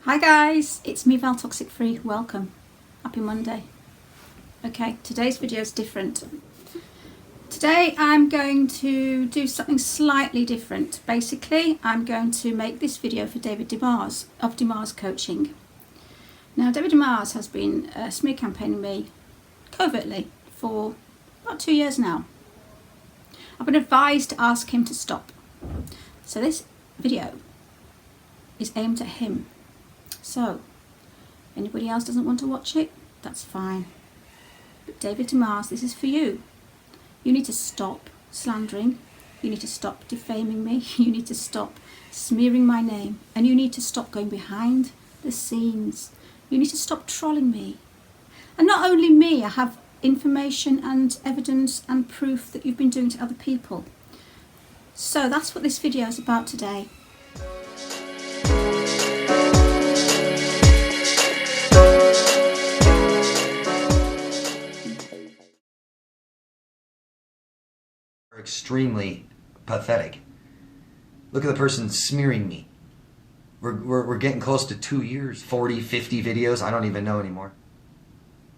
Hi guys, it's me Val Toxic Free. Welcome. Happy Monday. Okay, today's video is different. Today I'm going to do something slightly different. Basically, I'm going to make this video for David Demars of Demars Coaching. Now, David Demars has been smear campaigning me covertly for about 2 years now. I've been advised to ask him to stop. So this video is aimed at him. So, if anybody else doesn't want to watch it, that's fine. But David Demars, this is for you. You need to stop slandering. You need to stop defaming me. You need to stop smearing my name. And you need to stop going behind the scenes. You need to stop trolling me. And not only me, I have information and evidence and proof that you've been doing to other people. So that's what this video is about today. Extremely pathetic. Look at the person smearing me. We're getting close to 2 years, 40, 50 videos, I don't even know anymore.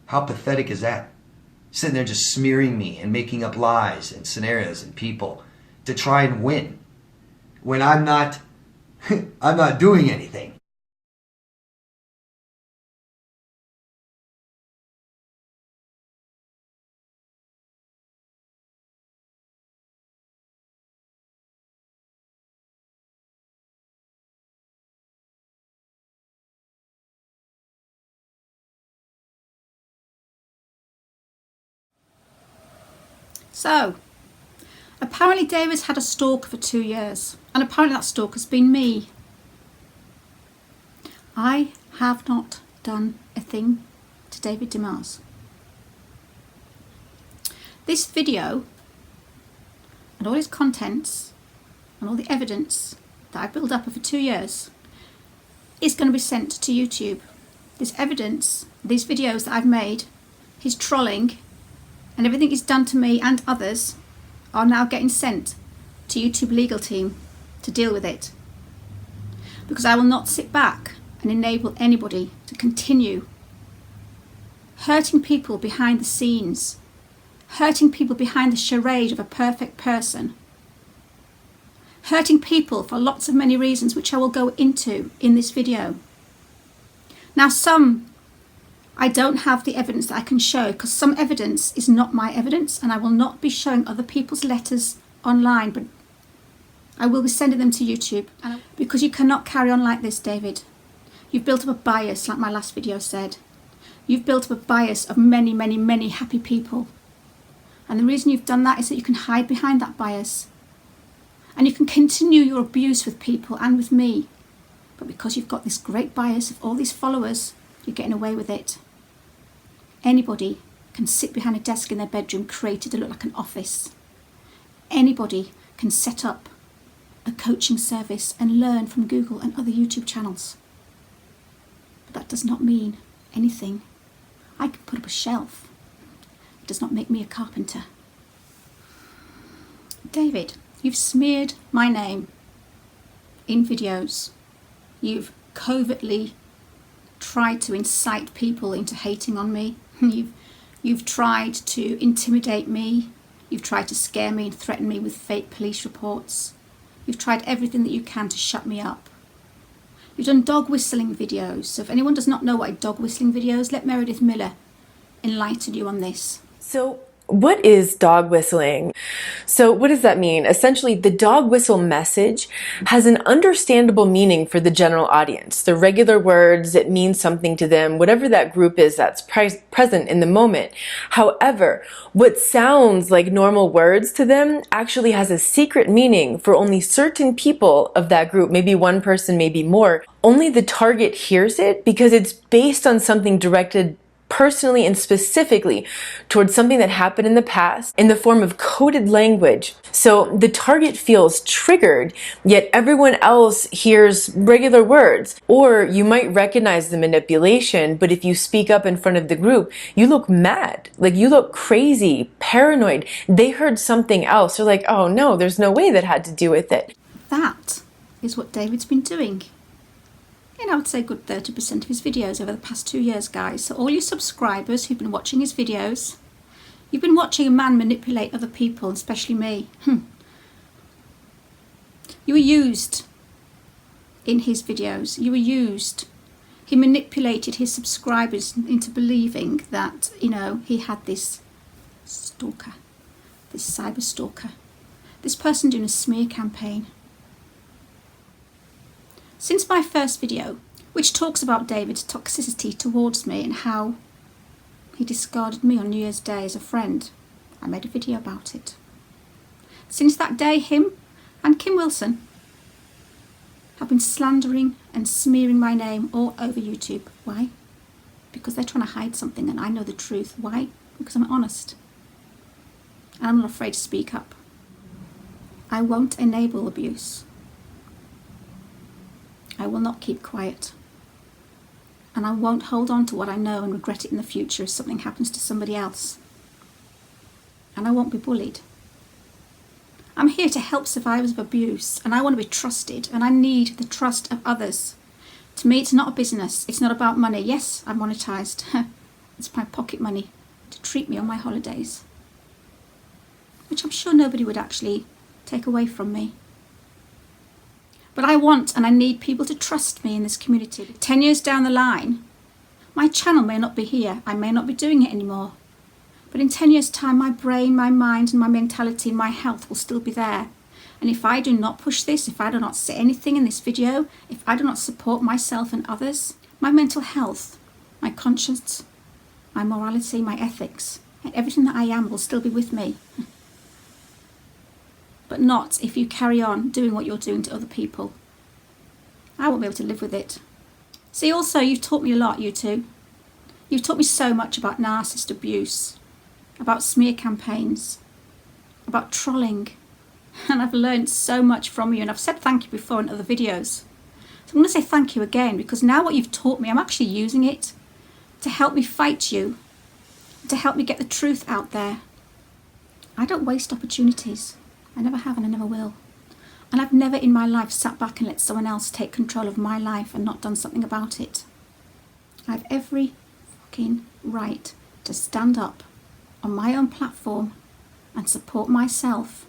How pathetic is that? Sitting there just smearing me and making up lies and scenarios and people to try and win when I'm not I'm not doing anything. So, apparently David's had a stalker for 2 years, and apparently that stalker's been me. I have not done a thing to David Demars. This video and all its contents and all the evidence that I built up over 2 years is going to be sent to YouTube. This evidence, these videos that I've made, his trolling, and everything he's done to me and others are now getting sent to YouTube legal team to deal with it. Because I will not sit back and enable anybody to continue hurting people behind the scenes, hurting people behind the charade of a perfect person, hurting people for lots of many reasons which I will go into in this video. Now, some I don't have the evidence that I can show, because some evidence is not my evidence, and I will not be showing other people's letters online, but I will be sending them to YouTube. Because you cannot carry on like this, David. You've built up a bias, like my last video said. You've built up a bias of many, many, many happy people. And the reason you've done that is that you can hide behind that bias. And you can continue your abuse with people and with me. But because you've got this great bias of all these followers, you're getting away with it. Anybody can sit behind a desk in their bedroom created to look like an office. Anybody can set up a coaching service and learn from Google and other YouTube channels. But that does not mean anything. I can put up a shelf. It does not make me a carpenter. David, you've smeared my name in videos. You've covertly tried to incite people into hating on me. You've tried to intimidate me. You've tried to scare me and threaten me with fake police reports. You've tried everything that you can to shut me up. You've done dog whistling videos. So if anyone does not know what a dog whistling video is, let Meredith Miller enlighten you on this. So what is dog whistling? So what does that mean? Essentially, the dog whistle message has an understandable meaning for the general audience. The regular words, it means something to them, whatever that group is that's present in the moment. However, what sounds like normal words to them actually has a secret meaning for only certain people of that group, maybe one person, maybe more. Only the target hears it because it's based on something directed personally and specifically towards something that happened in the past in the form of coded language. So the target feels triggered, yet everyone else hears regular words. Or you might recognize the manipulation, but if you speak up in front of the group, you look mad, like you look crazy, paranoid. They heard something else. They're like, oh no, there's no way that had to do with it. That is what David's been doing. in, I would say, a good 30% of his videos over the past 2 years, guys. So all you subscribers who've been watching his videos, you've been watching a man manipulate other people, especially me. You were used in his videos. You were used. He manipulated his subscribers into believing that, you know, he had this stalker, this cyber stalker, this person doing a smear campaign. Since my first video, which talks about David's toxicity towards me and how he discarded me on New Year's Day as a friend, I made a video about it. Since that day, him and Kim Wilson have been slandering and smearing my name all over YouTube. Why? Because they're trying to hide something and I know the truth. Why? Because I'm honest. And I'm not afraid to speak up. I won't enable abuse. I will not keep quiet. And I won't hold on to what I know and regret it in the future if something happens to somebody else. And I won't be bullied. I'm here to help survivors of abuse, and I want to be trusted, and I need the trust of others. To me, it's not a business. It's not about money. Yes, I'm monetized. It's my pocket money to treat me on my holidays, which I'm sure nobody would actually take away from me. But I want and I need people to trust me in this community. 10 years down the line, my channel may not be here. I may not be doing it anymore. But in 10 years' time, my brain, my mind, and my mentality and my health will still be there. And if I do not push this, if I do not say anything in this video, if I do not support myself and others, my mental health, my conscience, my morality, my ethics, and everything that I am will still be with me. But not if you carry on doing what you're doing to other people. I won't be able to live with it. See, also, you've taught me a lot, you two. You've taught me so much about narcissist abuse, about smear campaigns, about trolling. And I've learned so much from you, and I've said thank you before in other videos. So I'm going to say thank you again, because now what you've taught me, I'm actually using it to help me fight you, to help me get the truth out there. I don't waste opportunities. I never have and I never will. And I've never in my life sat back and let someone else take control of my life and not done something about it. I have every fucking right to stand up on my own platform and support myself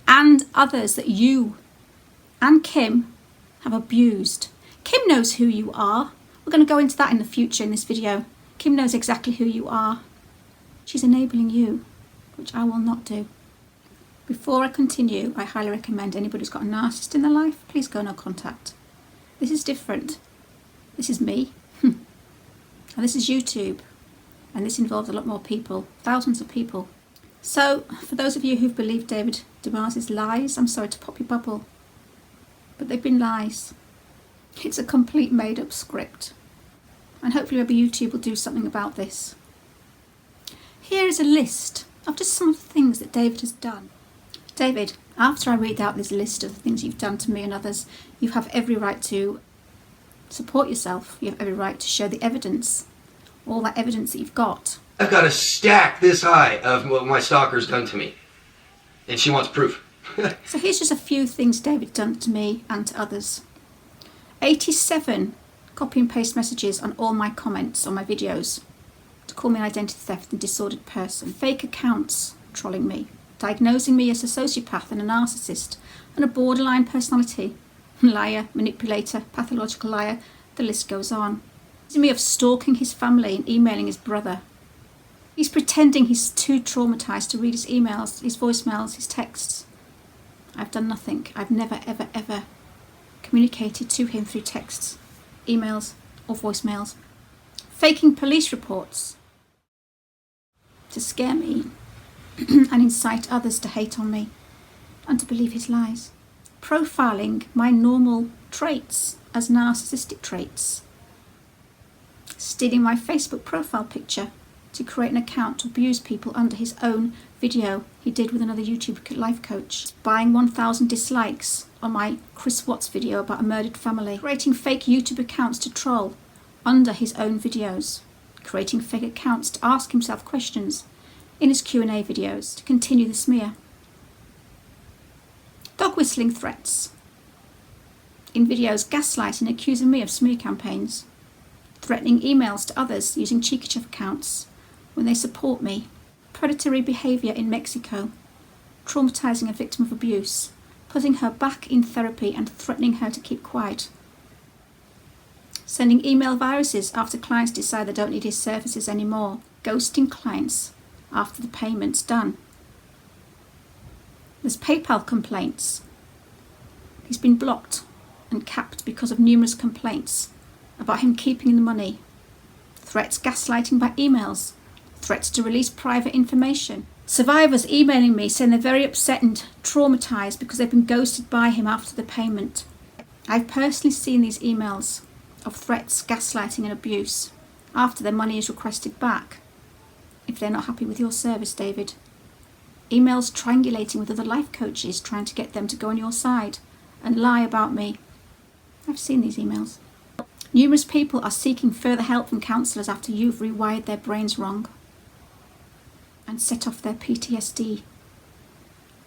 and others that you and Kim have abused. Kim knows who you are. We're going to go into that in the future in this video. Kim knows exactly who you are. She's enabling you, which I will not do. Before I continue, I highly recommend anybody who's got a narcissist in their life, please go no contact. This is different. This is me. And this is YouTube. And this involves a lot more people, thousands of people. So, for those of you who've believed David Demars' lies, I'm sorry to pop your bubble. But they've been lies. It's a complete made-up script. And hopefully maybe YouTube will do something about this. Here is a list of just some of the things that David has done. David, after I read out this list of the things you've done to me and others, you have every right to support yourself. You have every right to show the evidence, all that evidence that you've got. I've got a stack this high of what my stalker's done to me. And she wants proof. So here's just a few things David done to me and to others. 87 copy and paste messages on all my comments on my videos to call me an identity theft and disordered person. Fake accounts trolling me. Diagnosing me as a sociopath and a narcissist and a borderline personality. Liar, manipulator, pathological liar, the list goes on. Accusing me of stalking his family and emailing his brother. He's pretending he's too traumatised to read his emails, his voicemails, his texts. I've done nothing. I've never, ever, ever communicated to him through texts, emails or voicemails. Faking police reports to scare me and incite others to hate on me and to believe his lies. Profiling my normal traits as narcissistic traits. Stealing my Facebook profile picture to create an account to abuse people under his own video he did with another YouTube Lifecoach. Buying 1,000 dislikes on my Chris Watts video about a murdered family. Creating fake YouTube accounts to troll under his own videos. Creating fake accounts to ask himself questions in his Q&A videos to continue the smear. Dog whistling threats. in videos gaslighting, accusing me of smear campaigns, threatening emails to others using cheeky chuff accounts when they support me, predatory behaviour in Mexico, traumatising a victim of abuse, putting her back in therapy and threatening her to keep quiet, sending email viruses after clients decide they don't need his services anymore, ghosting clients after the payment's done. There's PayPal complaints. He's been blocked and capped because of numerous complaints about him keeping the money, threats gaslighting by emails, threats to release private information, survivors emailing me saying they're very upset and traumatised because they've been ghosted by him after the payment. I've personally seen these emails of threats, gaslighting and abuse after their money is requested back if they're not happy with your service, David. Emails triangulating with other life coaches trying to get them to go on your side and lie about me. I've seen these emails. Numerous people are seeking further help from counsellors after you've rewired their brains wrong and set off their PTSD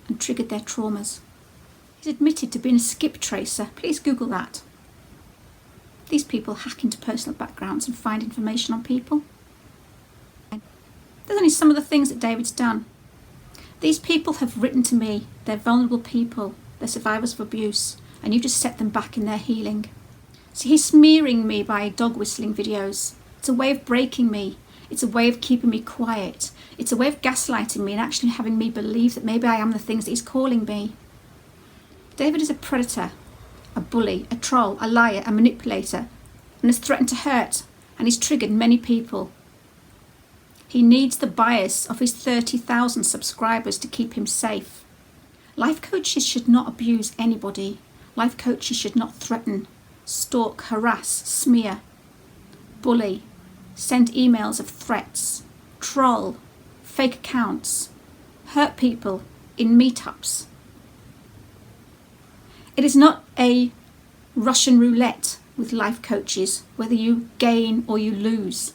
and triggered their traumas. He's admitted to being a skip tracer. Please Google that. These people hack into personal backgrounds and find information on people. There's only some of the things that David's done. These people have written to me. They're vulnerable people. They're survivors of abuse. And you just set them back in their healing. So he's smearing me by dog whistling videos. It's a way of breaking me. It's a way of keeping me quiet. It's a way of gaslighting me and actually having me believe that maybe I am the things that he's calling me. David is a predator, a bully, a troll, a liar, a manipulator, and has threatened to hurt, and he's triggered many people. He needs the bias of his 30,000 subscribers to keep him safe. Life coaches should not abuse anybody. Life coaches should not threaten, stalk, harass, smear, bully, send emails of threats, troll, fake accounts, hurt people in meetups. It is not a Russian roulette with life coaches, whether you gain or you lose.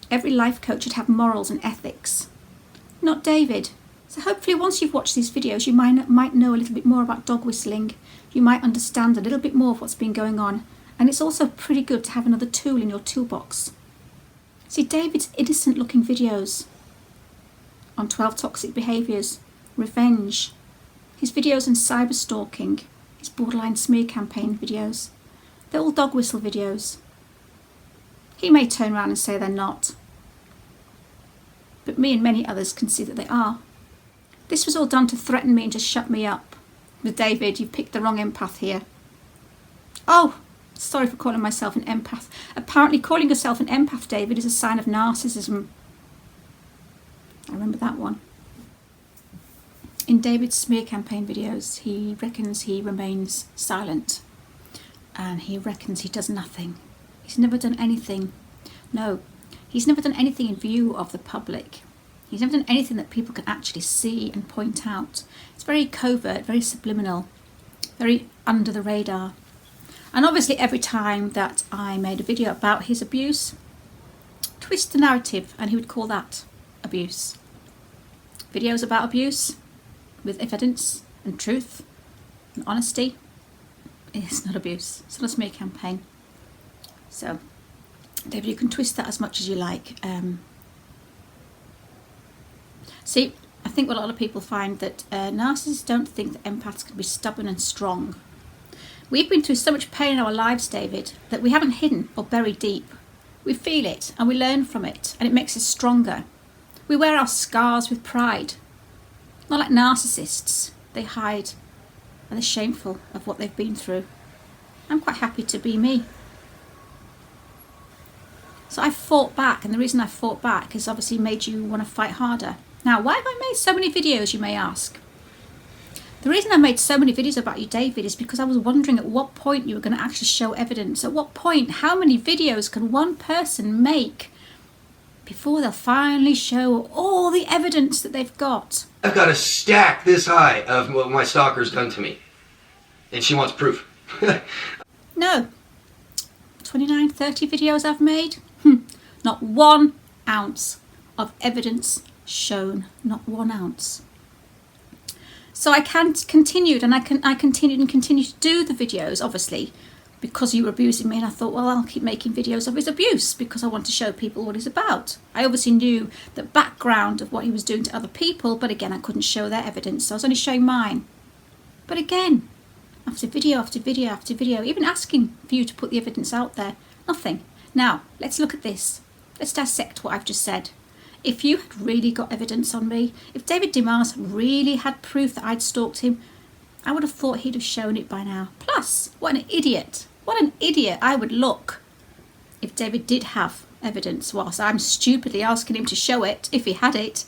Every life coach should have morals and ethics. Not David. So hopefully once you've watched these videos, you might know a little bit more about dog whistling. You might understand a little bit more of what's been going on. And it's also pretty good to have another tool in your toolbox. See David's innocent looking videos on 12 toxic behaviours, revenge, his videos on cyber stalking, his borderline smear campaign videos. They're all dog whistle videos. He may turn around and say they're not. But me and many others can see that they are. This was all done to threaten me and to shut me up. But David, you picked the wrong empath here. Oh, sorry for calling myself an empath. Apparently calling yourself an empath, David, is a sign of narcissism. I remember that one. In David's smear campaign videos, he reckons he remains silent. And he reckons he does nothing. He's never done anything. No, he's never done anything in view of the public. He's never done anything that people can actually see and point out. It's very covert, very subliminal, very under the radar. And obviously every time that I made a video about his abuse, twist the narrative and he would call that abuse. Videos about abuse with evidence and truth and honesty is not abuse. It's not a smear campaign. So, David, you can twist that as much as you like. See, I think what a lot of people find that narcissists don't think that empaths can be stubborn and strong. We've been through so much pain in our lives, David, that we haven't hidden or buried deep. We feel it and we learn from it, and it makes us stronger. We wear our scars with pride. Not like narcissists. They hide and they're shameful of what they've been through. I'm quite happy to be me. So I fought back, and the reason I fought back is obviously made you want to fight harder. Now, why have I made so many videos, you may ask? The reason I made so many videos about you, David, is because I was wondering at what point you were going to actually show evidence. At what point, how many videos can one person make before they'll finally show all the evidence that they've got? I've got a stack this high of what my stalker's done to me. And she wants proof. No. 29, 30 videos I've made. Not 1 ounce of evidence shown. Not 1 ounce. So I continued and I continued to do the videos, obviously, because you were abusing me, and I thought, well, I'll keep making videos of his abuse because I want to show people what he's about. I obviously knew the background of what he was doing to other people, but again, I couldn't show their evidence, so I was only showing mine. But again, after video after video after video, even asking for you to put the evidence out there, nothing. Now, let's look at this. Let's dissect what I've just said. If you had really got evidence on me, if David Demars really had proof that I'd stalked him, I would have thought he'd have shown it by now. Plus, what an idiot I would look if David did have evidence whilst I'm stupidly asking him to show it, if he had it.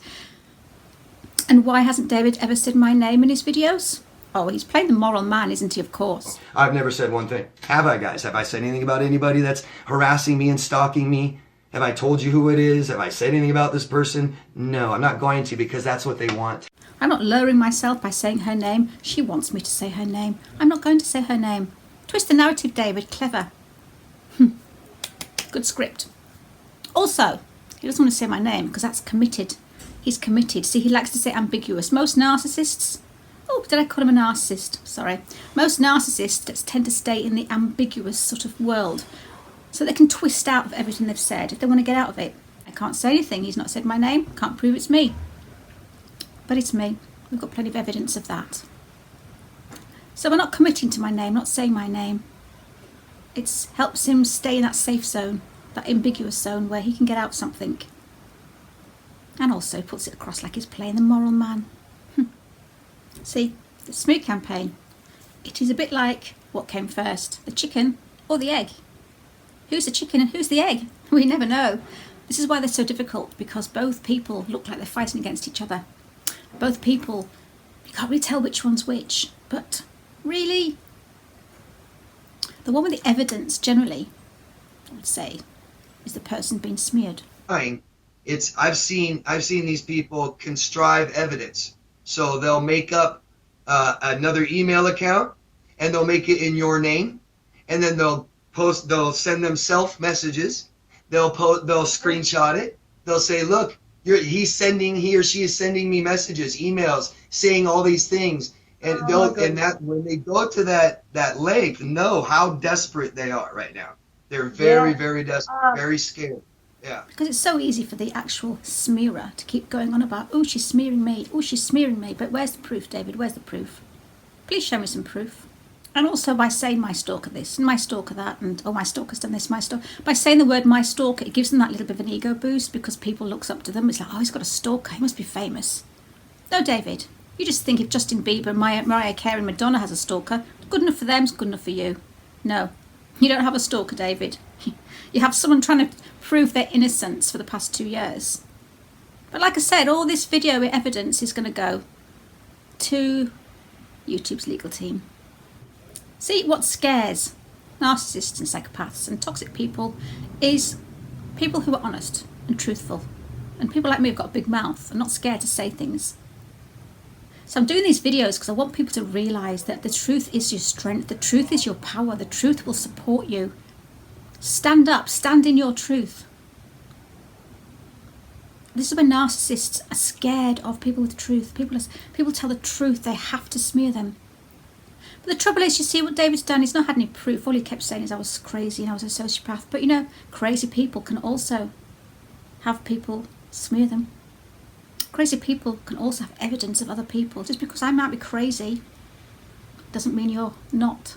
And why hasn't David ever said my name in his videos? Oh, he's playing the moral man, isn't he, of course? I've never said one thing. Have I, guys? Have I said anything about anybody that's harassing me and stalking me? Have I told you who it is? Have I said anything about this person? No, I'm not going to, because that's what they want. I'm not lowering myself by saying her name. She wants me to say her name. I'm not going to say her name. Twist the narrative, David. Clever. Good script. Also, he doesn't want to say my name because that's committed. He's committed. See, he likes to say ambiguous. Most narcissists... Oh, did I call him a narcissist? Sorry. Most narcissists tend to stay in the ambiguous sort of world so they can twist out of everything they've said if they want to get out of it. I can't say anything. He's not said my name. Can't prove it's me. But it's me. We've got plenty of evidence of that. So we're not committing to my name, not saying my name. It helps him stay in that safe zone, that ambiguous zone where he can get out something. And also puts it across like he's playing the moral man. See, the smear campaign, it is a bit like what came first, the chicken or the egg. Who's the chicken and who's the egg? We never know. This is why they're so difficult, because both people look like they're fighting against each other. Both people, you can't really tell which one's which, but really, the one with the evidence generally, I would say, is the person being smeared. I've seen these people contrive evidence. So they'll make up another email account and they'll make it in your name, and then they'll send themselves messages. They'll screenshot it. They'll say, look, he or she is sending me messages, emails, saying all these things. And when they go to that link, know how desperate they are right now. They're very, very desperate, very scared. Yeah. Because it's so easy for the actual smearer to keep going on about, oh, she's smearing me, oh, she's smearing me. But where's the proof, David? Where's the proof? Please show me some proof. And also by saying my stalker this and my stalker that, and oh, my stalker's done this, my stalker. By saying the word my stalker, it gives them that little bit of an ego boost because people looks up to them. It's like, oh, he's got a stalker, he must be famous. No, David, you just think if Justin Bieber, Mariah Carey and Madonna has a stalker, good enough for them is good enough for you. No, you don't have a stalker, David. You have someone trying to prove their innocence for the past 2 years. But like I said, all this video evidence is going to go to YouTube's legal team. See, what scares narcissists and psychopaths and toxic people is people who are honest and truthful. And people like me have got a big mouth and not scared to say things. So I'm doing these videos because I want people to realise that the truth is your strength, the truth is your power, the truth will support you. Stand up, stand in your truth. This is when narcissists are scared of people with truth. People tell the truth, they have to smear them. But the trouble is, you see what David's done, he's not had any proof. All he kept saying is I was crazy and I was a sociopath. But you know, crazy people can also have people smear them. Crazy people can also have evidence of other people. Just because I might be crazy doesn't mean you're not.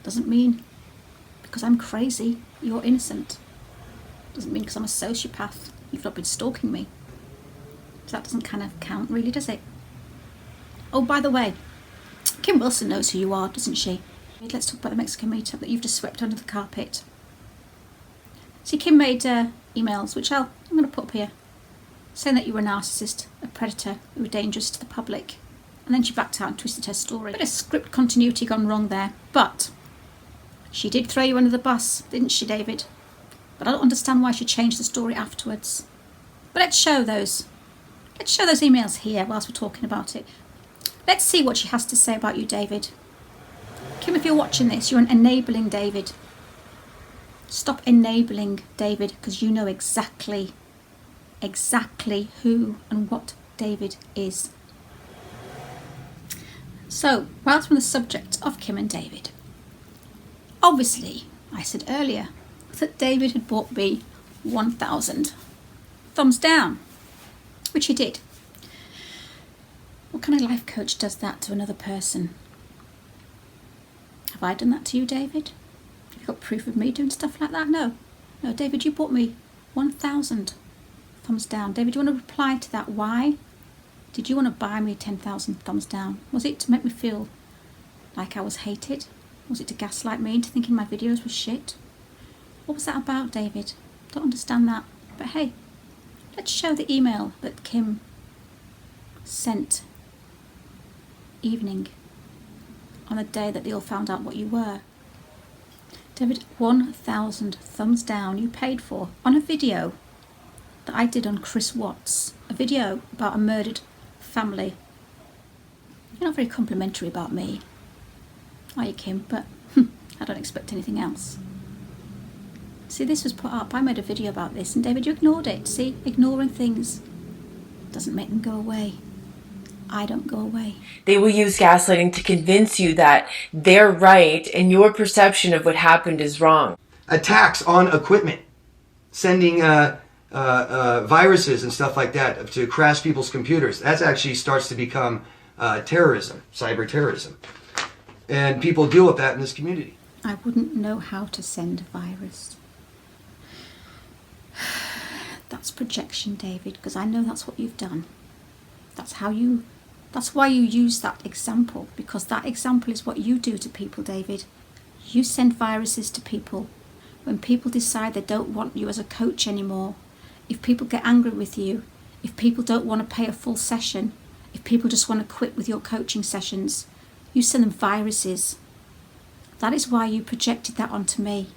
Doesn't mean because I'm crazy you're innocent. Doesn't mean because I'm a sociopath you've not been stalking me. So that doesn't kind of count really, does it? Oh, by the way, Kim Wilson knows who you are, doesn't she? Let's talk about the Mexican meetup that you've just swept under the carpet. See, Kim made emails, which I'm going to put up here, saying that you were a narcissist, a predator, you were dangerous to the public. And then she backed out and twisted her story. Bit of script continuity gone wrong there. But she did throw you under the bus, didn't she, David? But I don't understand why she changed the story afterwards. But let's show those emails here whilst we're talking about it. Let's see what she has to say about you, David. Kim, if you're watching this, you're enabling David. Stop enabling David, because you know exactly who and what David is. So, whilst on the subject of Kim and David, obviously, I said earlier that David had bought me 1,000 thumbs down, which he did. What kind of life coach does that to another person? Have I done that to you, David? Have you got proof of me doing stuff like that? No. No, David, you bought me 1,000 thumbs down. David, do you want to reply to that? Why did you want to buy me 10,000 thumbs down? Was it to make me feel like I was hated? Was it to gaslight me into thinking my videos were shit? What was that about, David? Don't understand that. But hey, let's show the email that Kim sent evening on the day that they all found out what you were. David, 1,000 thumbs down you paid for on a video that I did on Chris Watts, a video about a murdered family. You're not very complimentary about me, are you, Kim? But I don't expect anything else. See, this was put up. I made a video about this, and David, you ignored it. See, ignoring things doesn't make them go away. I don't go away. They will use gaslighting to convince you that they're right and your perception of what happened is wrong. Attacks on equipment, sending viruses and stuff like that to crash people's computers. That actually starts to become terrorism, cyber terrorism. And people deal with that in this community. I wouldn't know how to send a virus. That's projection, David, because I know that's what you've done. That's why you use that example, because that example is what you do to people, David. You send viruses to people. When people decide they don't want you as a coach anymore, if people get angry with you, if people don't want to pay a full session, if people just want to quit with your coaching sessions, you send them viruses. That is why you projected that onto me.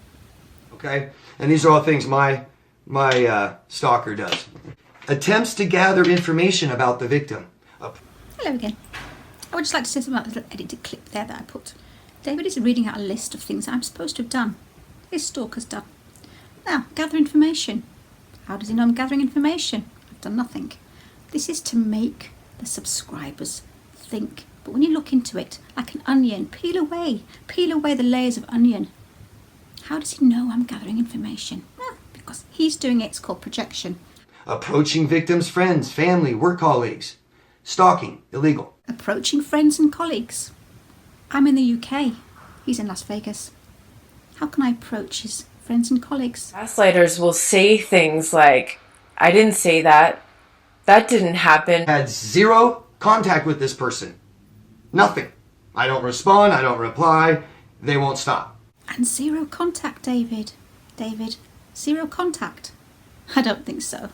Okay? And these are all things my stalker does. Attempts to gather information about the victim. Hello again. I would just like to say something about the little edited clip there that I put. David is reading out a list of things I'm supposed to have done. His stalker's done. Now, gather information. How does he know I'm gathering information? I've done nothing. This is to make the subscribers think. But when you look into it, like an onion, peel away the layers of onion. How does he know I'm gathering information? Well, because he's doing it. It's called projection. Approaching victims' friends, family, work colleagues. Stalking, illegal. Approaching friends and colleagues. I'm in the UK. He's in Las Vegas. How can I approach his friends and colleagues? Gaslighters will say things like, I didn't say that. That didn't happen. Had zero contact with this person. Nothing. I don't respond, I don't reply, they won't stop. And zero contact, David. David, zero contact. I don't think so.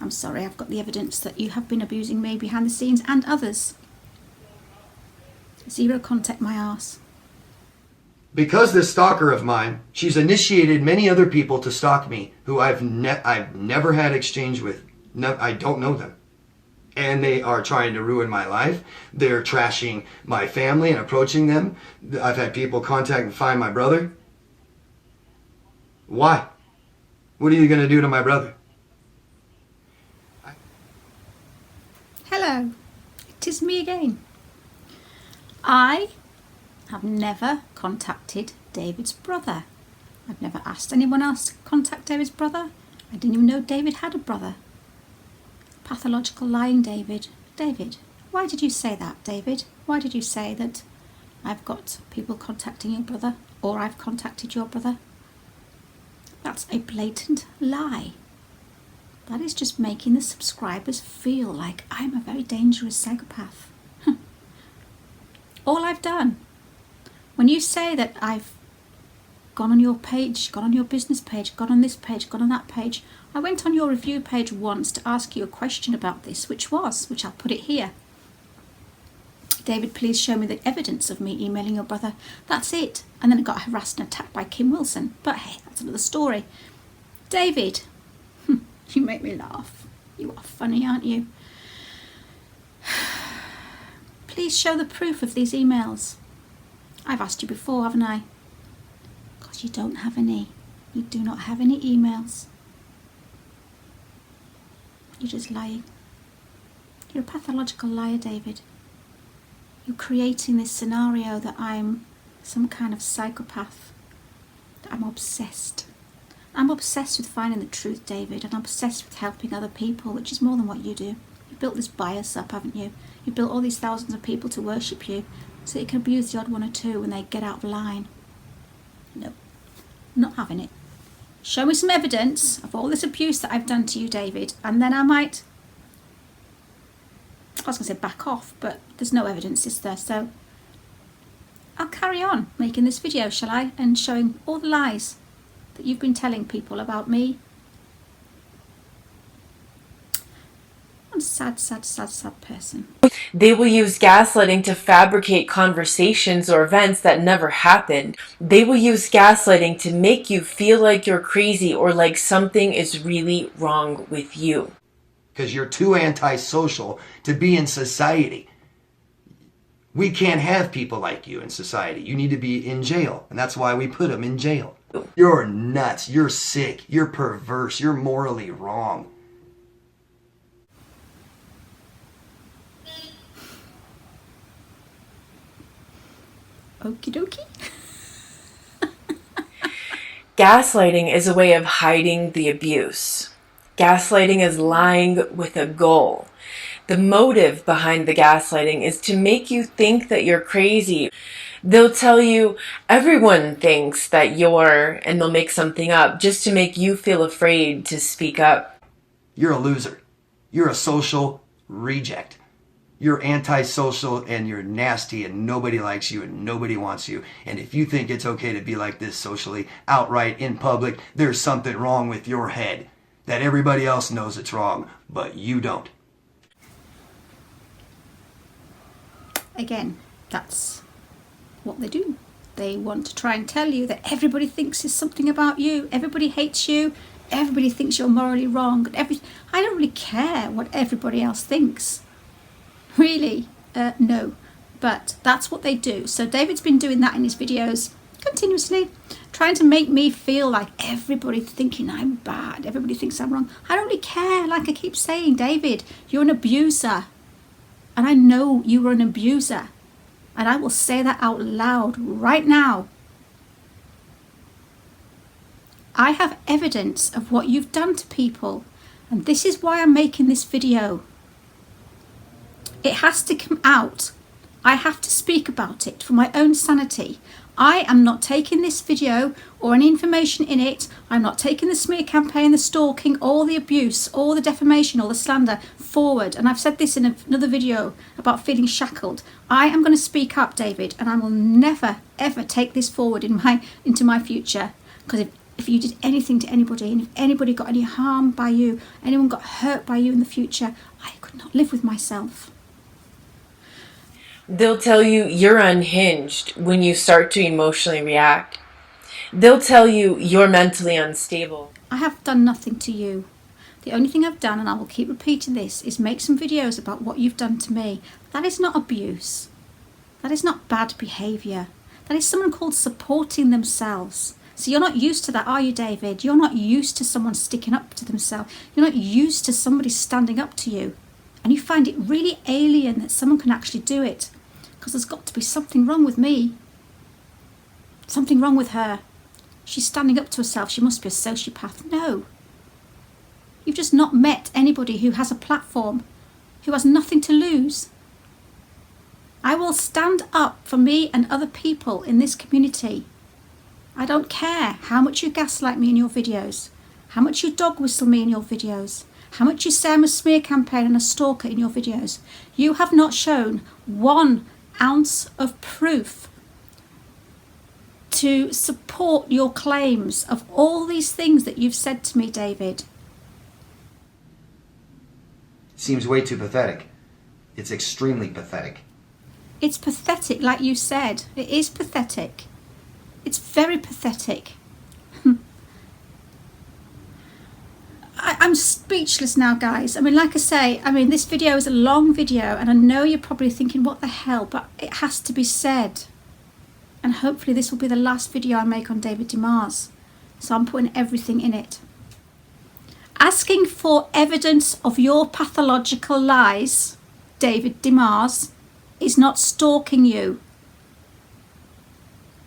I'm sorry, I've got the evidence that you have been abusing me behind the scenes and others. Zero contact my arse. Because this stalker of mine, she's initiated many other people to stalk me who I've never had exchange with. I don't know them. And they are trying to ruin my life. They're trashing my family and approaching them. I've had people contact and find my brother. Why? What are you going to do to my brother? Hello, it is me again. I have never contacted David's brother. I've never asked anyone else to contact David's brother. I didn't even know David had a brother. Pathological lying, David. David, why did you say that, David? Why did you say that I've got people contacting your brother, or I've contacted your brother? That's a blatant lie. That is just making the subscribers feel like I'm a very dangerous psychopath. All I've done, when you say that I've gone on your page, gone on your business page, gone on this page, gone on that page, I went on your review page once to ask you a question about this, which I'll put it here. David, please show me the evidence of me emailing your brother. That's it. And then I got harassed and attacked by Kim Wilson. But hey, that's another story. David, you make me laugh. You are funny, aren't you? Please show the proof of these emails. I've asked you before, haven't I? Because you don't have any. You do not have any emails. You're just lying. You're a pathological liar, David. You're creating this scenario that I'm some kind of psychopath, that I'm obsessed. I'm obsessed with finding the truth, David, and I'm obsessed with helping other people, which is more than what you do. You've built this bias up, haven't you? You've built all these thousands of people to worship you so you can abuse the odd one or two when they get out of line. No, I'm not having it. Show me some evidence of all this abuse that I've done to you, David, and then I might, I was going to say back off, but there's no evidence, is there? So I'll carry on making this video, shall I? And showing all the lies that you've been telling people about me. I'm a sad, sad, sad, sad person. They will use gaslighting to fabricate conversations or events that never happened. They will use gaslighting to make you feel like you're crazy or like something is really wrong with you. Because you're too antisocial to be in society. We can't have people like you in society. You need to be in jail. And that's why we put them in jail. You're nuts. You're sick. You're perverse. You're morally wrong. Okie dokie. Gaslighting is a way of hiding the abuse. Gaslighting is lying with a goal. The motive behind the gaslighting is to make you think that you're crazy. They'll tell you everyone thinks that you're, and they'll make something up just to make you feel afraid to speak up. You're a loser. You're a social reject. You're antisocial and you're nasty and nobody likes you and nobody wants you. And if you think it's okay to be like this socially, outright, in public, there's something wrong with your head. That everybody else knows it's wrong, but you don't. Again, that's what they do. They want to try and tell you that everybody thinks there's something about you. Everybody hates you. Everybody thinks you're morally wrong. I don't really care what everybody else thinks. Really, no. But that's what they do. So David's been doing that in his videos continuously, trying to make me feel like everybody's thinking I'm bad. Everybody thinks I'm wrong. I don't really care. Like I keep saying, David, you're an abuser. And I know you were an abuser. And I will say that out loud right now. I have evidence of what you've done to people. And this is why I'm making this video. It has to come out. I have to speak about it for my own sanity. I am not taking this video or any information in it. I'm not taking the smear campaign, the stalking, all the abuse, all the defamation, all the slander forward. And I've said this in another video about feeling shackled. I am going to speak up, David, and I will never, ever take this forward into my future. Because if you did anything to anybody, and if anybody got any harm by you, anyone got hurt by you in the future, I could not live with myself. They'll tell you you're unhinged when you start to emotionally react. They'll tell you you're mentally unstable. I have done nothing to you. The only thing I've done, and I will keep repeating this, is make some videos about what you've done to me. That is not abuse. That is not bad behaviour. That is someone called supporting themselves. So you're not used to that, are you, David? You're not used to someone sticking up to themselves. You're not used to somebody standing up to you. And you find it really alien that someone can actually do it. Because there's got to be something wrong with me. Something wrong with her. She's standing up to herself. She must be a sociopath. No. You've just not met anybody who has a platform, who has nothing to lose. I will stand up for me and other people in this community. I don't care how much you gaslight me in your videos, how much you dog whistle me in your videos, how much you say I'm a smear campaign and a stalker in your videos. You have not shown 1 ounce of proof to support your claims of all these things that you've said to me, David. Seems way too pathetic. It's extremely pathetic. It's pathetic, like you said. It is pathetic. It's very pathetic. I'm speechless now, guys. I mean, like I say, this video is a long video, and I know you're probably thinking, what the hell? But it has to be said. And hopefully this will be the last video I make on David Demars. So I'm putting everything in it. Asking for evidence of your pathological lies, David Demars, is not stalking you.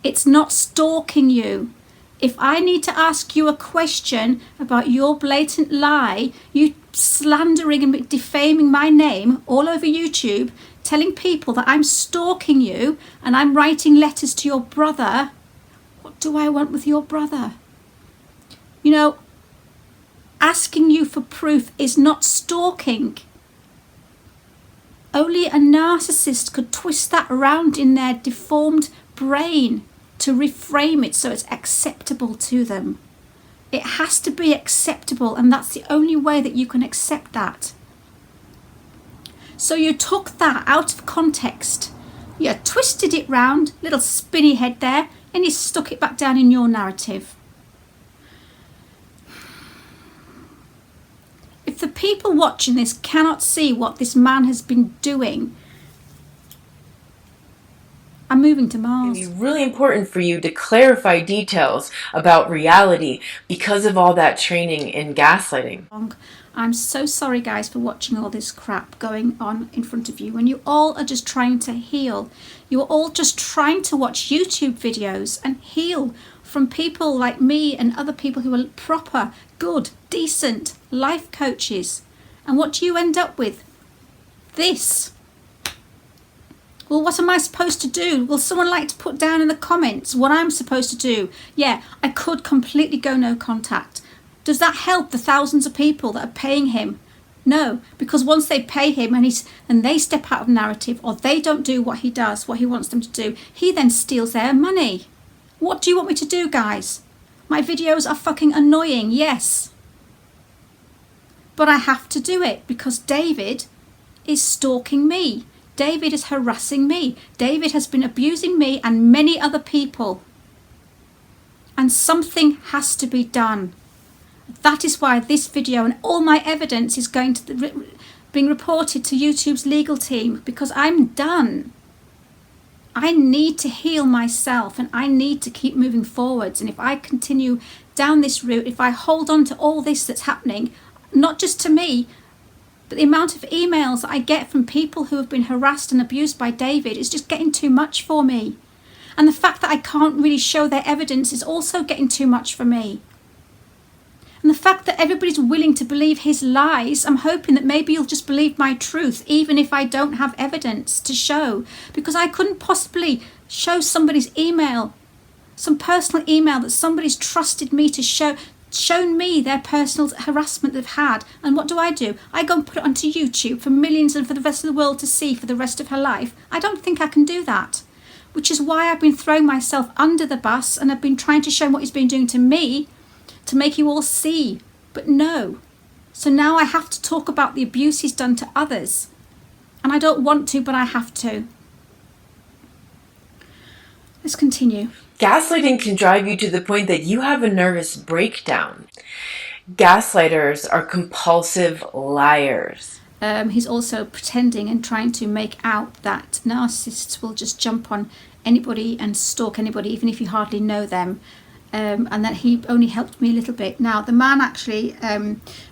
It's not stalking you. If I need to ask you a question about your blatant lie, you slandering and defaming my name all over YouTube, telling people that I'm stalking you and I'm writing letters to your brother, what do I want with your brother? You know, asking you for proof is not stalking. Only a narcissist could twist that around in their deformed brain to reframe it so it's acceptable to them. It has to be acceptable, and that's the only way that you can accept that. So you took that out of context, you twisted it round, little spinny head there, and you stuck it back down in your narrative. If the people watching this cannot see what this man has been doing, I'm moving to Mars. It's really important for you to clarify details about reality because of all that training in gaslighting. I'm so sorry, guys, for watching all this crap going on in front of you when you all are just trying to heal. You're all just trying to watch YouTube videos and heal from people like me and other people who are proper, good, decent life coaches. And what do you end up with? This. Well, what am I supposed to do? Will someone like to put down in the comments what I'm supposed to do? Yeah, I could completely go no contact. Does that help the thousands of people that are paying him? No, because once they pay him and they step out of narrative, or they don't do what he does, what he wants them to do, he then steals their money. What do you want me to do, guys? My videos are fucking annoying, yes. But I have to do it because David is stalking me. David is harassing me. David has been abusing me and many other people. And something has to be done. That is why this video and all my evidence is going to being reported to YouTube's legal team, because I'm done. I need to heal myself and I need to keep moving forwards. And if I continue down this route, if I hold on to all this that's happening, not just to me, but the amount of emails that I get from people who have been harassed and abused by David is just getting too much for me. And the fact that I can't really show their evidence is also getting too much for me. And the fact that everybody's willing to believe his lies, I'm hoping that maybe you'll just believe my truth, even if I don't have evidence to show. Because I couldn't possibly show somebody's email, some personal email that somebody's trusted me to shown me their personal harassment they've had. And what do? I go and put it onto YouTube for millions and for the rest of the world to see for the rest of her life. I don't think I can do that. Which is why I've been throwing myself under the bus and I've been trying to show what he's been doing to me to make you all see. But no. So now I have to talk about the abuse he's done to others. And I don't want to, but I have to. Let's continue. Gaslighting can drive you to the point that you have a nervous breakdown. Gaslighters are compulsive liars. He's also pretending and trying to make out that narcissists will just jump on anybody and stalk anybody, even if you hardly know them, and that he only helped me a little bit. Now, the man actually,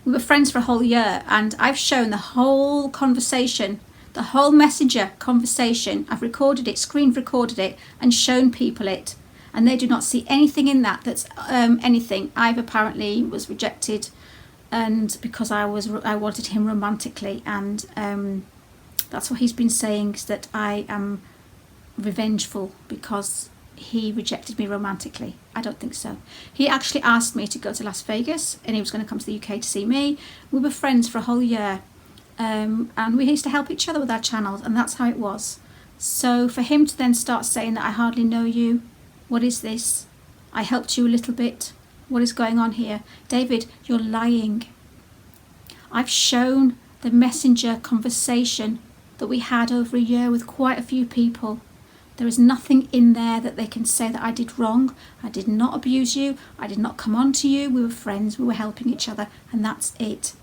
we were friends for a whole year, and I've shown the whole conversation, the whole messenger conversation. I've recorded it, screen recorded it, and shown people it. And they do not see anything in that that's anything. I've apparently was rejected, and because I wanted him romantically, and that's what he's been saying, is that I am revengeful because he rejected me romantically. I don't think so. He actually asked me to go to Las Vegas, and he was going to come to the UK to see me. We were friends for a whole year, and we used to help each other with our channels, and that's how it was. So for him to then start saying that I hardly know you, what is this? I helped you a little bit. What is going on here? David, you're lying. I've shown the messenger conversation that we had over a year with quite a few people. There is nothing in there that they can say that I did wrong. I did not abuse you. I did not come on to you. We were friends. We were helping each other. And that's it.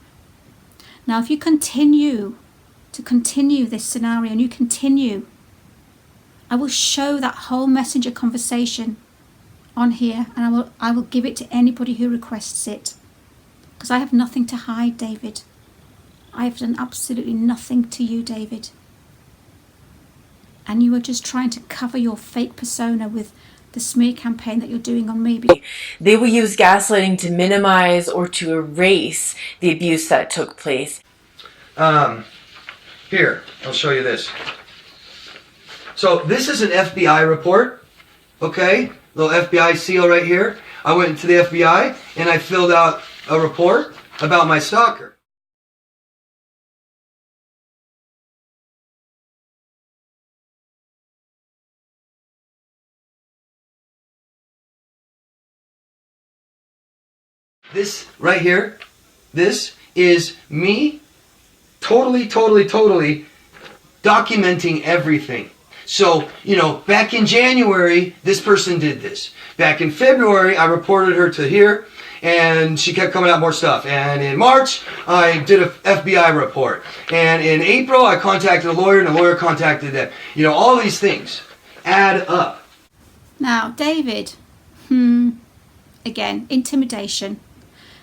Now, if you continue this scenario and you continue, I will show that whole messenger conversation on here, and I will give it to anybody who requests it, because I have nothing to hide, David. I have done absolutely nothing to you, David. and you are just trying to cover your fake persona with the smear campaign that you're doing on me. They will use gaslighting to minimize or to erase the abuse that took place. Here, I'll show you this. So this is an FBI report, okay? Little FBI seal right here. I went into the FBI and I filled out a report about my stalker. This right here, this is me totally documenting everything. So, you know, back in January, this person did this. Back in February, I reported her to here, and she kept coming out more stuff. And in March, I did an FBI report. And in April, I contacted a lawyer, and a lawyer contacted them. You know, all these things add up. Now, David, again, intimidation.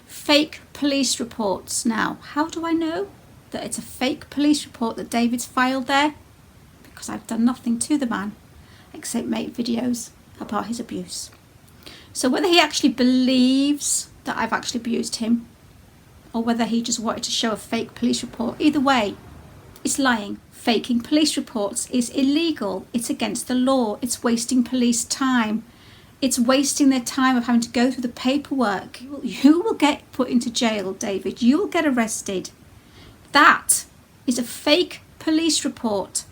Fake police reports. Now, how do I know that it's a fake police report that David's filed there? Because I've done nothing to the man except make videos about his abuse. So whether he actually believes that I've actually abused him, or whether he just wanted to show a fake police report, either way, it's lying. Faking police reports is illegal. It's against the law. It's wasting police time. It's wasting their time of having to go through the paperwork. You will get put into jail, David. You will get arrested. That is a fake police report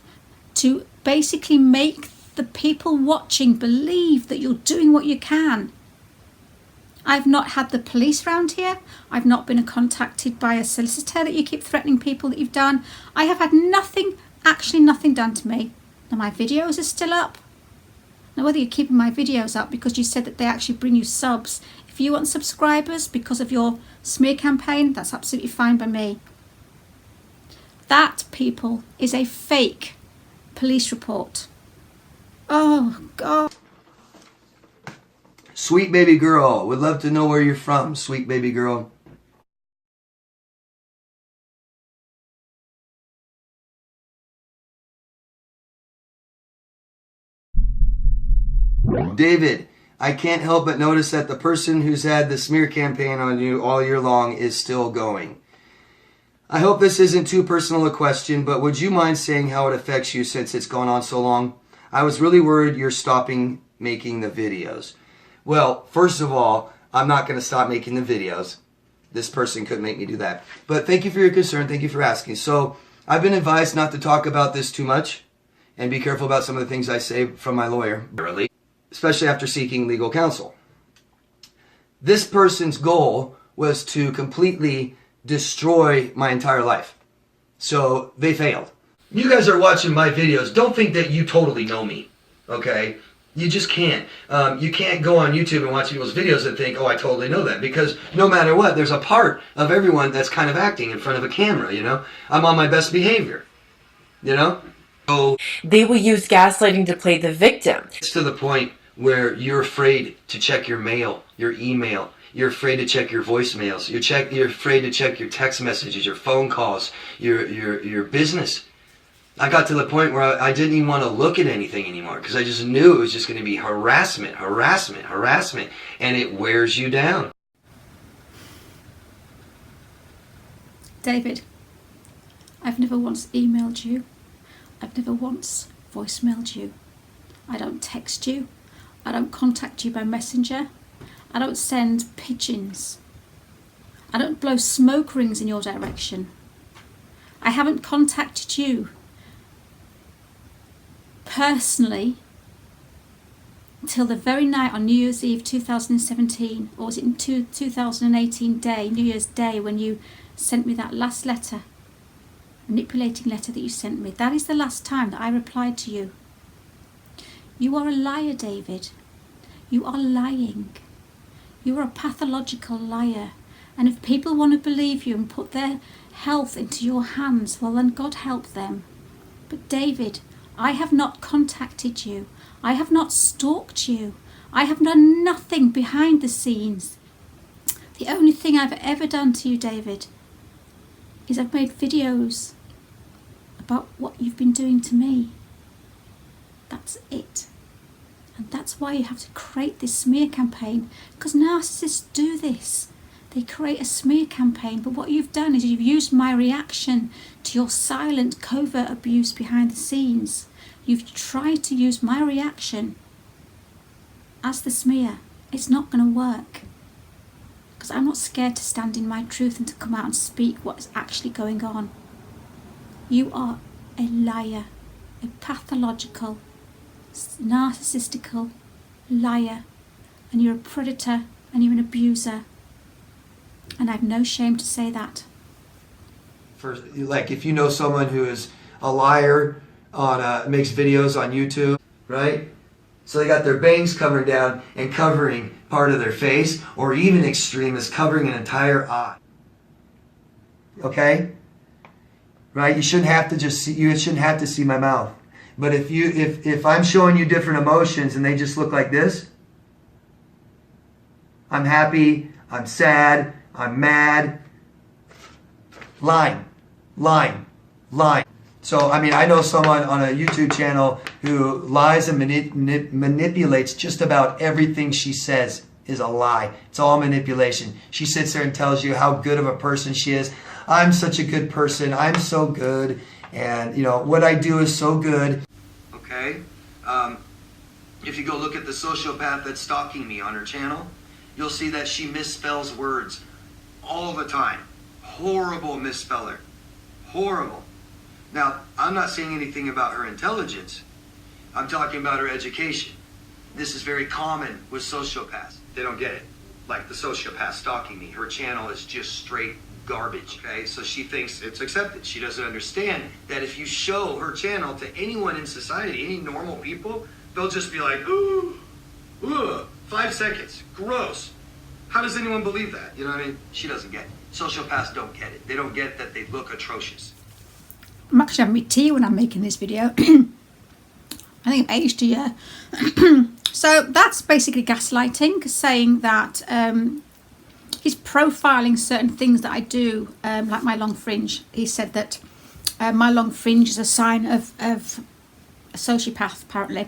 to basically make the people watching believe that you're doing what you can. I've not had the police around here. I've not been contacted by a solicitor that you keep threatening people that you've done. I have had nothing, actually nothing done to me. Now my videos are still up. Now whether you're keeping my videos up because you said that they actually bring you subs, if you want subscribers because of your smear campaign, that's absolutely fine by me. That, people, is a fake police report. Oh, God. Sweet baby girl, would love to know where you're from, sweet baby girl. David, I can't help but notice that the person who's had the smear campaign on you all year long is still going. I hope this isn't too personal a question, but would you mind saying how it affects you since it's gone on so long? I was really worried you're stopping making the videos. Well, first of all, I'm not going to stop making the videos. This person couldn't make me do that. But thank you for your concern. Thank you for asking. So I've been advised not to talk about this too much and be careful about some of the things I say from my lawyer, especially after seeking legal counsel. This person's goal was to completely destroy my entire life. So they failed. You guys are watching my videos. Don't think that you totally know me, okay? You just can't. You can't go on YouTube and watch people's videos and think, oh, I totally know that. Because no matter what, there's a part of everyone that's kind of acting in front of a camera, you know? I'm on my best behavior, you know? So They will use gaslighting to play the victim. it's to the point where you're afraid to check your mail, your email. You're afraid to check your voicemails. You're afraid to check your text messages, your phone calls, your business. I got to the point where I didn't even want to look at anything anymore because I just knew it was just going to be harassment, and it wears you down. David, I've never once emailed you. I've never once voicemailed you. I don't text you. I don't contact you by messenger. I don't send pigeons. I don't blow smoke rings in your direction. I haven't contacted you personally until the very night on New Year's Eve 2017, or was it in 2018 day, New Year's Day, when you sent me that last letter, manipulating letter that you sent me. That is the last time that I replied to you. You are a liar, David. You are lying. You are a pathological liar. And if people want to believe you and put their health into your hands, well then God help them. But David, I have not contacted you. I have not stalked you. I have done nothing behind the scenes. The only thing I've ever done to you, David, is I've made videos about what you've been doing to me. That's it. And that's why you have to create this smear campaign, because narcissists do this. They create a smear campaign, but what you've done is you've used my reaction to your silent, covert abuse behind the scenes. You've tried to use my reaction as the smear. It's not going to work, because I'm not scared to stand in my truth and to come out and speak what is actually going on. You are a liar, a pathological, narcissistical liar, and you're a predator and you're an abuser, and I've no shame to say that. First, like if you know someone who is a liar on makes videos on YouTube, right? So they got their bangs covered down and covering part of their face, or even extreme is covering an entire eye. Okay? Right? You shouldn't have to just see, you shouldn't have to see my mouth. But if I'm showing you different emotions and they just look like this, I'm happy, I'm sad, I'm mad, lying. So, I mean, I know someone on a YouTube channel who lies and manipulates just about everything she says is a lie. It's all manipulation. She sits there and tells you how good of a person she is. I'm such a good person. I'm so good. And, you know, what I do is so good. Okay? If you go look at the sociopath that's stalking me on her channel, you'll see that she misspells words all the time. Horrible misspeller. Horrible. Now, I'm not saying anything about her intelligence. I'm talking about her education. This is very common with sociopaths. They don't get it. Like the sociopath stalking me. Her channel is just straight garbage, okay? So she thinks it's accepted. She doesn't understand that if you show her channel to anyone in society, any normal people, they'll just be like, ooh, 5 seconds, gross. How does anyone believe that? You know what I mean? She doesn't get it. Sociopaths don't get it. They don't get that they look atrocious. I'm actually having my tea when I'm making this video. I think I've aged a year. So that's basically gaslighting, saying that he's profiling certain things that I do, like my long fringe. He said that my long fringe is a sign of a sociopath, apparently.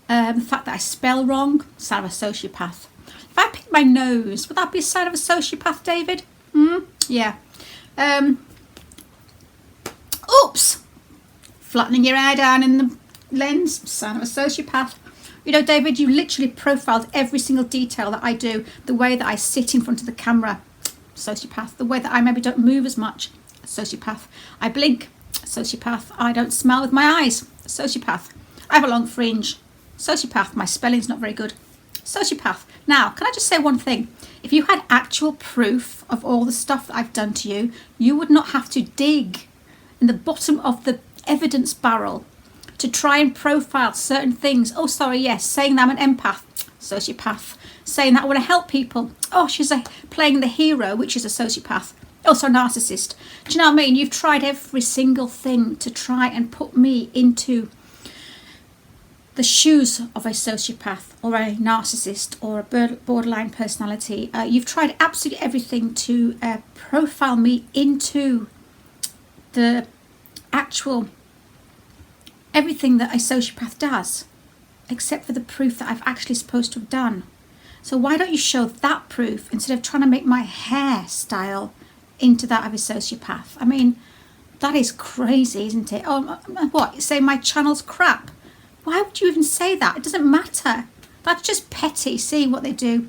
The fact that I spell wrong, sign of a sociopath. If I pick my nose, would that be a sign of a sociopath, David? Yeah. Oops! Flattening your eye down in the lens, sign of a sociopath. You know, David, you literally profiled every single detail that I do. The way that I sit in front of the camera, sociopath. The way that I maybe don't move as much, sociopath. I blink, sociopath. I don't smell with my eyes, sociopath. I have a long fringe, sociopath. My spelling's not very good, sociopath. Now, can I just say one thing? If you had actual proof of all the stuff that I've done to you, you would not have to dig in the bottom of the evidence barrel to try and profile certain things. Oh, sorry, yes, saying that I'm an empath, sociopath. Saying that I want to help people. Oh, she's playing the hero, which is a sociopath. Also a narcissist. Do you know what I mean? You've tried every single thing to try and put me into the shoes of a sociopath or a narcissist or a borderline personality. You've tried absolutely everything to profile me into the actual everything that a sociopath does, except for the proof that I've actually supposed to have done. So why don't you show that proof instead of trying to make my hairstyle into that of a sociopath? I mean, that is crazy, isn't it? Oh, what? You say my channel's crap? Why would you even say that? It doesn't matter. That's just petty, seeing what they do.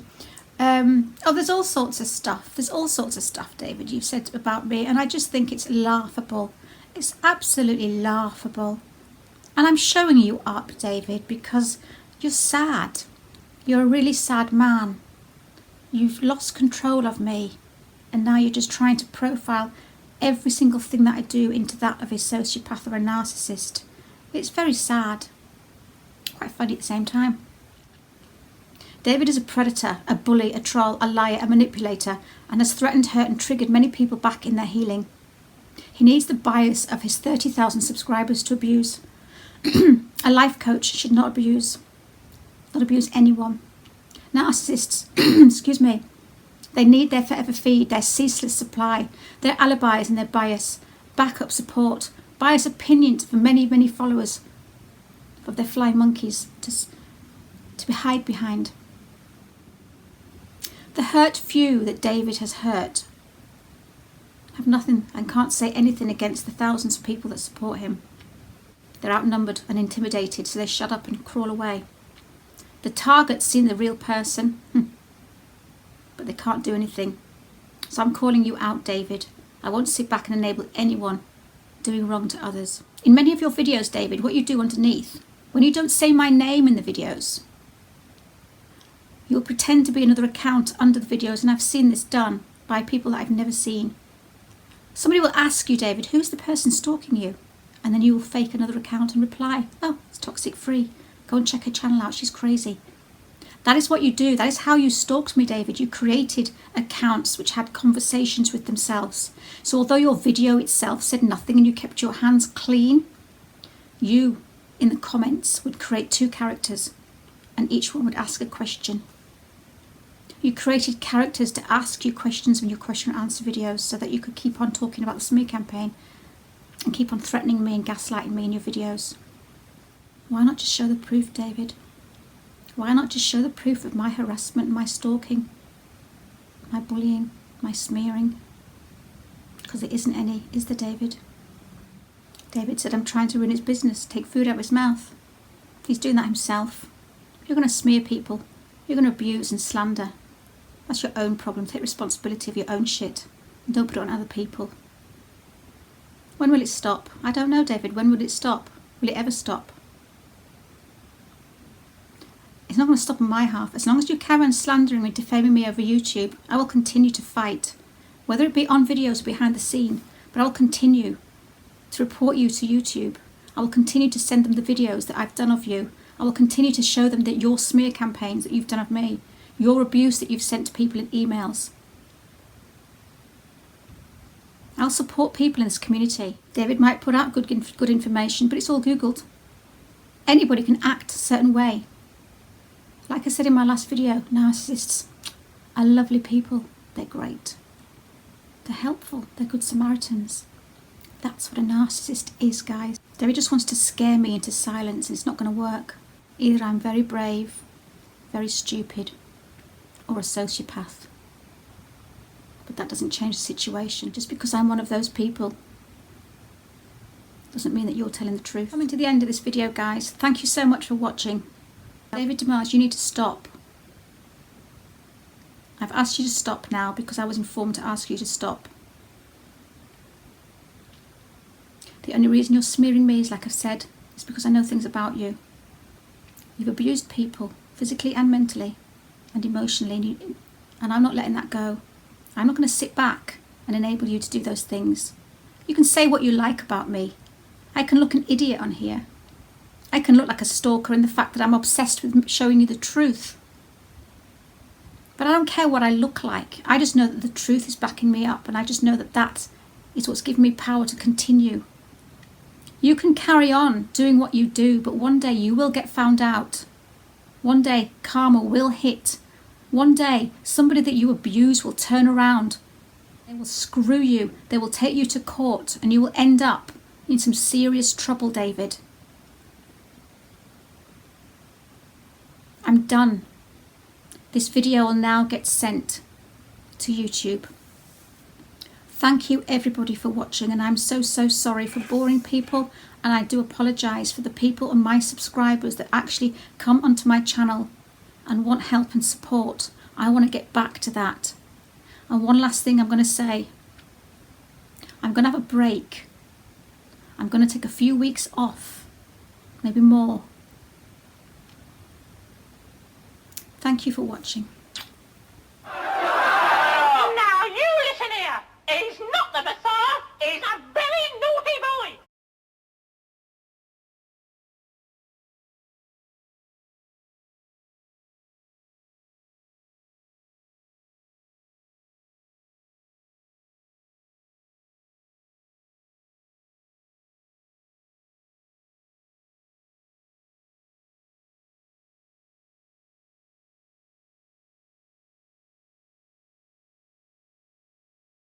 Oh, there's all sorts of stuff. There's all sorts of stuff, David, you've said about me, and I just think it's laughable. It's absolutely laughable. And I'm showing you up, David, because you're sad. You're a really sad man. You've lost control of me, and now you're just trying to profile every single thing that I do into that of a sociopath or a narcissist. It's very sad. Quite funny at the same time. David is a predator, a bully, a troll, a liar, a manipulator, and has threatened, hurt and triggered many people back in their healing. He needs the bias of his 30,000 subscribers to abuse. A life coach should not abuse anyone. Narcissists, excuse me, they need their forever feed, their ceaseless supply, their alibis and their bias, backup support, bias opinions for many, many followers. of their flying monkeys to hide behind. The hurt few that David has hurt have nothing and can't say anything against the thousands of people that support him. They're outnumbered and intimidated, so they shut up and crawl away. The target's seen the real person, but they can't do anything. So I'm calling you out, David. I won't sit back and enable anyone doing wrong to others. In many of your videos, David, what you do underneath, when you don't say my name in the videos, you'll pretend to be another account under the videos, and I've seen this done by people that I've never seen. Somebody will ask you, David, who's the person stalking you? And then you will fake another account and reply, oh, it's toxic free. Go and check her channel out, she's crazy. That is what you do. That is how you stalked me, David. You created accounts which had conversations with themselves. So although your video itself said nothing and you kept your hands clean, you, in the comments, would create 2 characters and each one would ask a question. You created characters to ask you questions in your question and answer videos so that you could keep on talking about the smear campaign and keep on threatening me and gaslighting me in your videos. Why not just show the proof, David? Why not just show the proof of my harassment, my stalking, my bullying, my smearing? Because there isn't any, is there, David? David said I'm trying to ruin his business, take food out of his mouth. He's doing that himself. You're going to smear people. You're going to abuse and slander. That's your own problem. Take responsibility of your own shit and don't put it on other people. When will it stop? I don't know, David. When will it stop? Will it ever stop? It's not going to stop on my half. As long as you carry on slandering and defaming me over YouTube, I will continue to fight. Whether it be on videos or behind the scene, but I will continue to report you to YouTube. I will continue to send them the videos that I've done of you. I will continue to show them that your smear campaigns that you've done of me, your abuse that you've sent to people in emails. I'll support people in this community. David might put out good information, but it's all Googled. Anybody can act a certain way. Like I said in my last video, narcissists are lovely people. They're great. They're helpful. They're good Samaritans. That's what a narcissist is, guys. David just wants to scare me into silence, and it's not going to work. Either I'm very brave, very stupid, or a sociopath. But that doesn't change the situation. Just because I'm one of those people doesn't mean that you're telling the truth. Coming to the end of this video, guys. Thank you so much for watching. David Demars, you need to stop. I've asked you to stop now because I was informed to ask you to stop. The only reason you're smearing me is, like I've said, is because I know things about you. You've abused people, physically and mentally and emotionally, and I'm not letting that go. I'm not going to sit back and enable you to do those things. You can say what you like about me. I can look an idiot on here. I can look like a stalker in the fact that I'm obsessed with showing you the truth. But I don't care what I look like. I just know that the truth is backing me up, and I just know that that is what's given me power to continue. You can carry on doing what you do, but one day you will get found out. One day karma will hit. One day somebody that you abuse will turn around. They will screw you. They will take you to court, and you will end up in some serious trouble, David. I'm done. This video will now get sent to YouTube. Thank you everybody for watching, and I'm so sorry for boring people, and I do apologise for the people and my subscribers that actually come onto my channel and want help and support. I want to get back to that. And one last thing I'm going to say. I'm going to have a break. I'm going to take a few weeks off, maybe more. Thank you for watching.